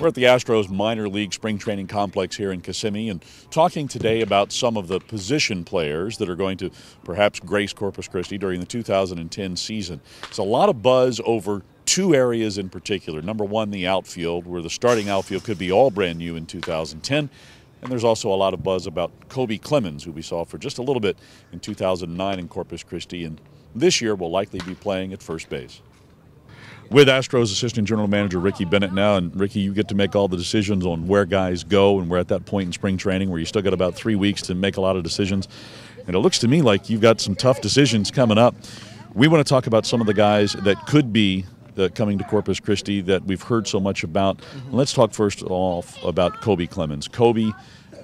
We're at the Astros minor league spring training complex here in Kissimmee and talking today about some of the position players that are going to perhaps grace Corpus Christi during the 2010 season. There's a lot of buzz over two areas in particular. Number one, the outfield, where the starting outfield could be all brand new in 2010. And there's also a lot of buzz about Kobe Clemens, who we saw for just a little bit in 2009 in Corpus Christi, and this year will likely be playing at first base. With Astros Assistant General Manager Ricky Bennett now, and Ricky, you get to make all the decisions on where guys go, and we're at that point in spring training where you still got about 3 weeks to make a lot of decisions. And it looks to me like you've got some tough decisions coming up. We want to talk about some of the guys that could be coming to Corpus Christi that we've heard so much about. Let's talk first off about Kobe Clemens. Kobe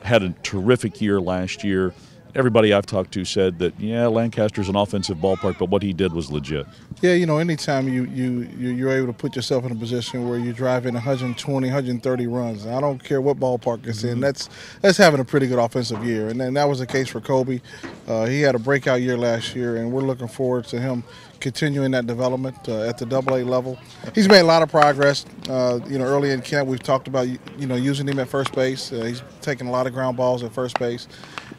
had a terrific year last year. Everybody I've talked to said that, yeah, Lancaster's an offensive ballpark, but what he did was legit. Yeah, you know, anytime you're able to put yourself in a position where you're driving 120, 130 runs, I don't care what ballpark it's in, that's having a pretty good offensive year. And then that was the case for Kobe. He had a breakout year last year, and we're looking forward to him continuing that development at the DoubleA level. He's made a lot of progress. Early in camp we've talked about, using him at first base. He's taking a lot of ground balls at first base.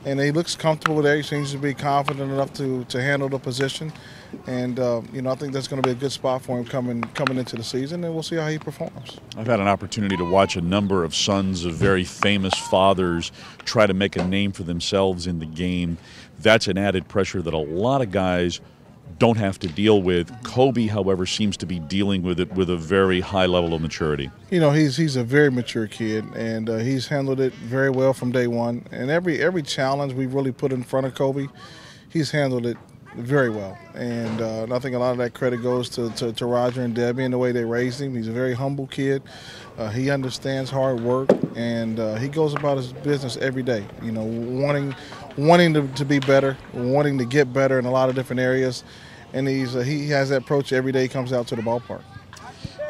And he looks comfortable there. He seems to be confident enough to handle the position. And, I think that's going to be a good spot for him coming into the season, and we'll see how he performs. I've had an opportunity to watch a number of sons of very famous fathers try to make a name for themselves in the game. That's an added pressure that a lot of guys don't have to deal with. Kobe, however, seems to be dealing with it with a very high level of maturity. He's a very mature kid, and he's handled it very well from day one. And every challenge we really put in front of Kobe, he's handled it very well. And I think a lot of that credit goes to Roger and Debbie and the way they raised him. He's a very humble kid. He understands hard work, and he goes about his business every day, wanting to be better, wanting to get better in a lot of different areas. And he has that approach every day he comes out to the ballpark.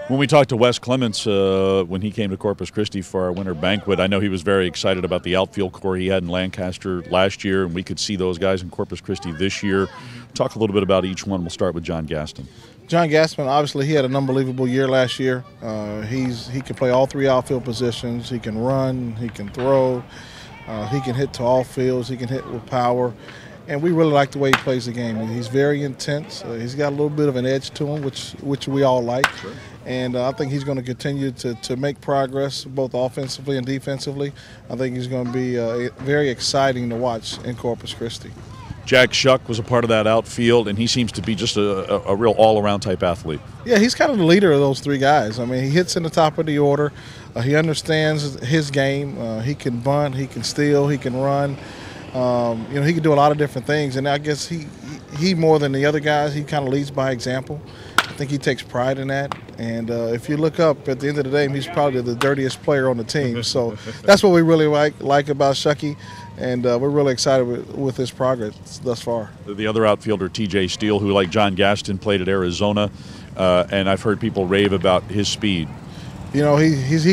When we talked to Wes Clements when he came to Corpus Christi for our winter banquet, I know he was very excited about the outfield core he had in Lancaster last year, and we could see those guys in Corpus Christi this year. Talk a little bit about each one. We'll start with John Gaston. John Gaston, obviously, he had an unbelievable year last year. He can play all three outfield positions. He can run, he can throw, he can hit to all fields, he can hit with power. And we really like the way he plays the game. He's very intense. He's got a little bit of an edge to him, which we all like. Sure. And I think he's going to continue to make progress both offensively and defensively. I think he's going to be very exciting to watch in Corpus Christi. Jack Shuck was a part of that outfield, and he seems to be just a real all-around type athlete. Yeah, he's kind of the leader of those three guys. I mean, he hits in the top of the order. He understands his game. He can bunt, he can steal, he can run. He can do a lot of different things, and I guess he more than the other guys, he kind of leads by example. I think he takes pride in that, and if you look up at the end of the day, he's probably the dirtiest player on the team. So that's what we really like about Shucky, and we're really excited with his progress thus far. The other outfielder, T.J. Steele, who, like John Gaston, played at Arizona, and I've heard people rave about his speed. He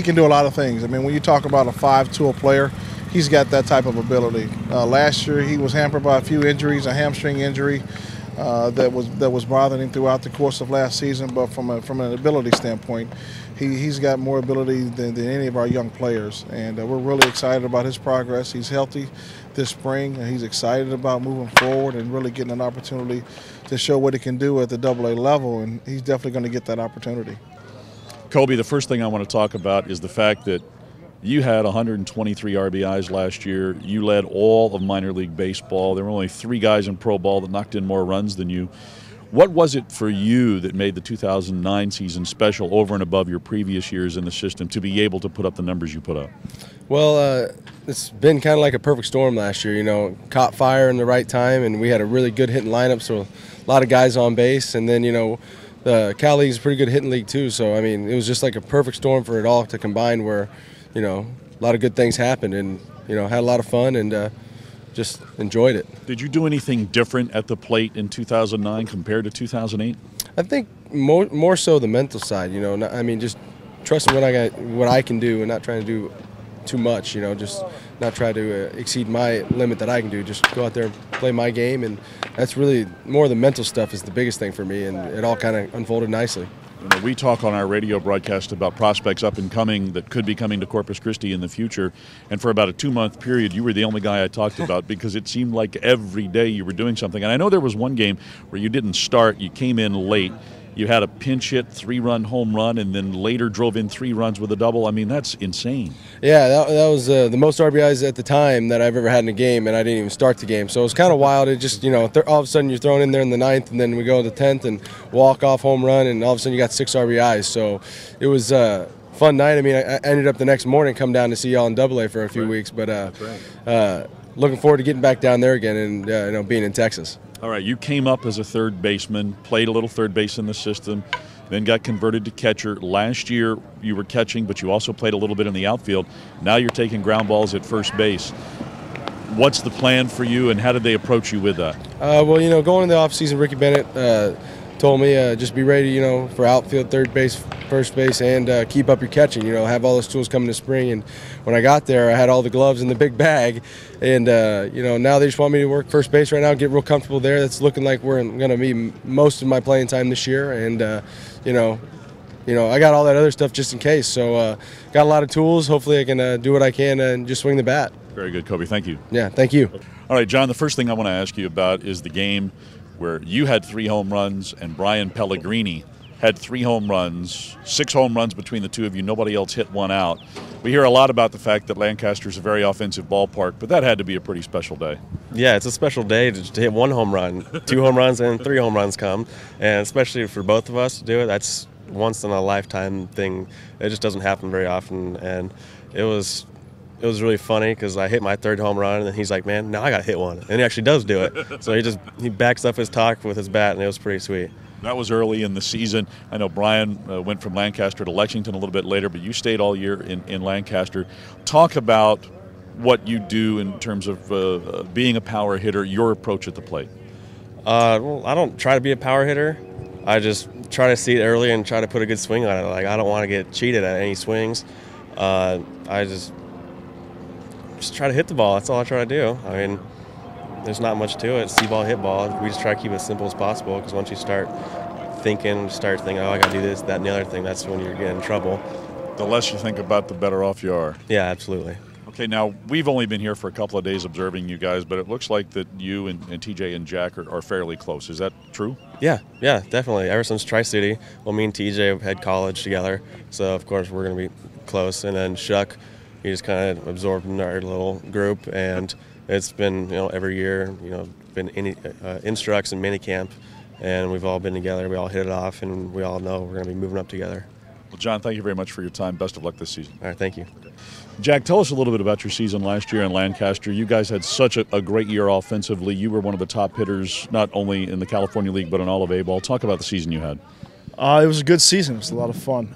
can do a lot of things. I mean, when you talk about a 5-tool player, he's got that type of ability. Last year he was hampered by a few injuries, a hamstring injury that was bothering him throughout the course of last season. But from an ability standpoint, he's got more ability than any of our young players, and we're really excited about his progress. He's healthy this spring, and he's excited about moving forward and really getting an opportunity to show what he can do at the DoubleA level, and he's definitely going to get that opportunity. Kobe, the first thing I want to talk about is the fact that you had 123 RBIs last year. You led all of minor league baseball. There were only 3 guys in pro ball that knocked in more runs than you. What was it for you that made the 2009 season special over and above your previous years in the system to be able to put up the numbers you put up? Well, it's been kind of like a perfect storm last year. Caught fire in the right time, and we had a really good hitting lineup, so a lot of guys on base. And then, the Cal League is a pretty good hitting league too. So, I mean, it was just like a perfect storm for it all to combine where a lot of good things happened, and had a lot of fun and just enjoyed it. Did you do anything different at the plate in 2009 compared to 2008? I think more so the mental side. Just trusting what I can do and not trying to do too much. Just not try to exceed my limit that I can do. Just go out there and play my game, and that's really more the mental stuff is the biggest thing for me, and it all kind of unfolded nicely. You know, we talk on our radio broadcast about prospects up and coming that could be coming to Corpus Christi in the future, and for about a 2-month period, you were the only guy I talked about because it seemed like every day you were doing something. And I know there was one game where you didn't start, you came in late, you had a pinch hit 3-run home run, and then later drove in 3 runs with a double. I mean, that's insane. Yeah, that was the most RBIs at the time that I've ever had in a game, and I didn't even start the game. So it was kind of wild. It just, you know, all of a sudden you're thrown in there in the 9th, and then we go to the 10th and walk-off home run, and all of a sudden you got 6 RBIs. So it was a fun night. I mean, I ended up the next morning come down to see y'all in DoubleA for a few weeks, but looking forward to getting back down there again and you know, being in Texas. All right, you came up as a third baseman, played a little third base in the system, then got converted to catcher. Last year you were catching, but you also played a little bit in the outfield. Now you're taking ground balls at first base. What's the plan for you, and how did they approach you with that? Well, you know, going into the offseason, Ricky Bennett told me just be ready, you know, for outfield, third base, first base, and keep up your catching. You know, have all those tools coming to spring. And when I got there, I had all the gloves in the big bag. And, you know, now they just want me to work first base right now, get real comfortable there. That's looking like we're going to be most of my playing time this year. And, you know, I got all that other stuff just in case. So got a lot of tools. Hopefully I can do what I can and just swing the bat. Very good, Kobe. Thank you. Yeah, thank you. All right, John, the first thing I want to ask you about is the game where you had 3 home runs and Brian Pellegrini had 3 home runs, 6 home runs between the two of you. Nobody else hit one out. We hear a lot about the fact that Lancaster is a very offensive ballpark, but that had to be a pretty special day. Yeah, it's a special day to hit 1 home run, 2 home runs, and 3 home runs come. And especially for both of us to do it, that's once in a lifetime thing. It just doesn't happen very often. And it was really funny because I hit my 3rd home run, and then he's like, man, now I got to hit one. And he actually does do it. So he backs up his talk with his bat, and it was pretty sweet. That was early in the season. I know Brian went from Lancaster to Lexington a little bit later, but you stayed all year in Lancaster. Talk about what you do in terms of being a power hitter, your approach at the plate. Well, I don't try to be a power hitter. I just try to see it early and try to put a good swing on it. Like, I don't want to get cheated at any swings. I just try to hit the ball. That's all I try to do. I mean, there's not much to it. See ball, hit ball. We just try to keep it as simple as possible, because once you start thinking, oh, I got to do this, that, and the other thing, that's when you're getting in trouble. The less you think about, the better off you are. Yeah, absolutely. Okay, now, we've only been here for a couple of days observing you guys, but it looks like that you and TJ and Jack are fairly close. Is that true? Yeah, definitely. Ever since Tri-City, well, me and TJ had college together, so of course we're going to be close. And then Shuck, he just kind of absorbed in our little group, and it's been, you know, every year, you know, been instructs and mini camp, and we've all been together. We all hit it off, and we all know we're going to be moving up together. Well, John, thank you very much for your time. Best of luck this season. All right, thank you. Jack, tell us a little bit about your season last year in Lancaster. You guys had such a great year offensively. You were one of the top hitters, not only in the California League, but in all of A-ball. Talk about the season you had. It was a good season. It was a lot of fun.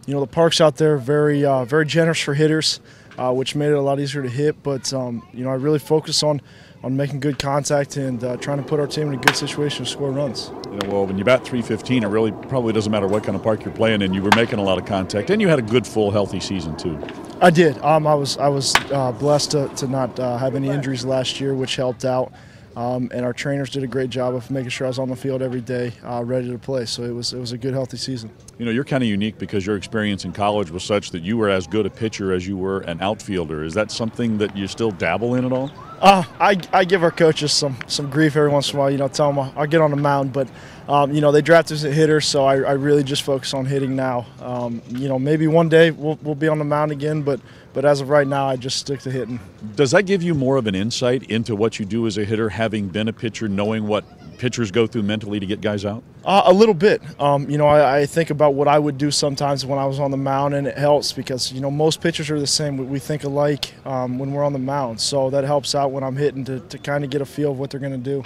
You know, the park's out there very generous for hitters, which made it a lot easier to hit. But, you know, I really focused on making good contact and trying to put our team in a good situation to score runs. You know, well, when you bat .315, it really probably doesn't matter what kind of park you're playing in. You were making a lot of contact, and you had a good, full, healthy season too. I did. I was blessed to not have any injuries last year, which helped out. And our trainers did a great job of making sure I was on the field every day, ready to play. So it was a good, healthy season. You know, you're kind of unique because your experience in college was such that you were as good a pitcher as you were an outfielder. Is that something that you still dabble in at all? I give our coaches some grief every once in a while. You know, tell them I'll get on the mound, but you know, they drafted us as a hitter, so I really just focus on hitting now. You know, maybe one day we'll be on the mound again, but as of right now, I just stick to hitting. Does that give you more of an insight into what you do as a hitter, having been a pitcher, knowing what pitchers go through mentally to get guys out? A little bit. You know, I think about what I would do sometimes when I was on the mound, and it helps because, you know, most pitchers are the same. We think alike when we're on the mound, so that helps out when I'm hitting to kind of get a feel of what they're going to do.